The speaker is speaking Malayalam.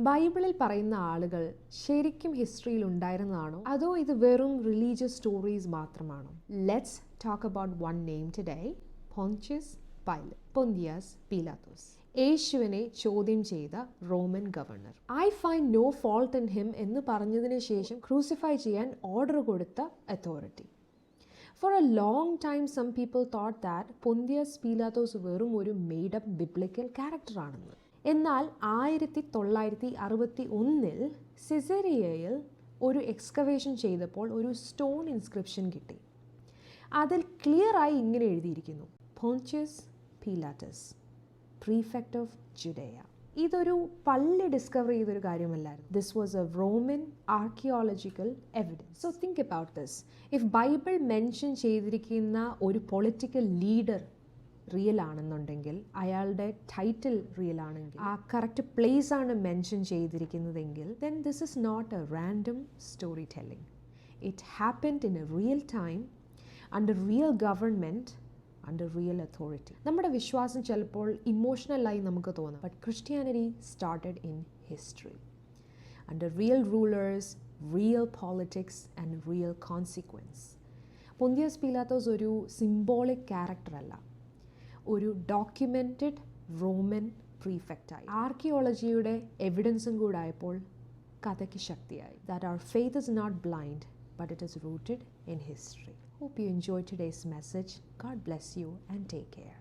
ബൈബിളിൽ പറയുന്ന ആളുകൾ ശരിക്കും ഹിസ്റ്ററിയിൽ ഉണ്ടായിരുന്നതാണോ അതോ ഇത് വെറും റിലീജിയസ് സ്റ്റോറീസ് മാത്രമാണോ? Let's talk about one name today, Pontius Pilate, പൊന്തിയസ് പീലാത്തോസ്. യേശുവിനെ ചോദ്യം ചെയ്ത Roman governor. I find no fault in him എന്ന് പറഞ്ഞതിന് ശേഷം ക്രൂസിഫൈ ചെയ്യാൻ ഓർഡർ കൊടുത്ത authority. For a long time, some people thought that Pontius Pilatus വെറും ഒരു മെയ്ഡ് അപ്പ് ബിബ്ലിക്കൽ ക്യാരക്ടർ ആണെന്ന്. എന്നാൽ 1961 സിസേറിയയിൽ ഒരു എക്സ്കവേഷൻ ചെയ്തപ്പോൾ ഒരു സ്റ്റോൺ ഇൻസ്ക്രിപ്ഷൻ കിട്ടി. അതിൽ ക്ലിയറായി ഇങ്ങനെ എഴുതിയിരിക്കുന്നു: പോഞ്ചിയസ് പീലാറ്റസ്, പ്രീഫെക്ട് ഓഫ് ജുഡേയ. ഇതൊരു പള്ളി ഡിസ്കവർ ചെയ്തൊരു കാര്യമല്ലായിരുന്നു. This was a Roman archaeological evidence. So think about this. If Bible mention ചെയ്തിരിക്കുന്ന ഒരു പൊളിറ്റിക്കൽ ലീഡർ റിയൽ ആണെന്നുണ്ടെങ്കിൽ, അയാളുടെ ടൈറ്റിൽ റിയൽ ആണെങ്കിൽ, ആ കറക്റ്റ് പ്ലേസ് ആണ് mention ചെയ്തിരിക്കുന്നതെങ്കിൽ, then this is not a random storytelling. It happened in a real time, under real government, under real authority. നമ്മുടെ വിശ്വാസം ചിലപ്പോൾ ഇമോഷണലായി നമുക്ക് തോന്നും. But Christianity started in history, under real rulers, real politics and real consequence. പൊന്തിയസ് പീലാത്തോസ് ഒരു സിംബോളിക് ക്യാരക്ടർ അല്ല, ഒരു ഡോക്യുമെൻറ്റഡ് റോമൻ പ്രീഫെക്റ്റായി. ആർക്കിയോളജിയുടെ എവിഡൻസും കൂടെ ആയപ്പോൾ കഥയ്ക്ക് ശക്തിയായി. That our faith is not blind, but it is rooted in history. Hope you enjoyed today's message. God bless you and take care.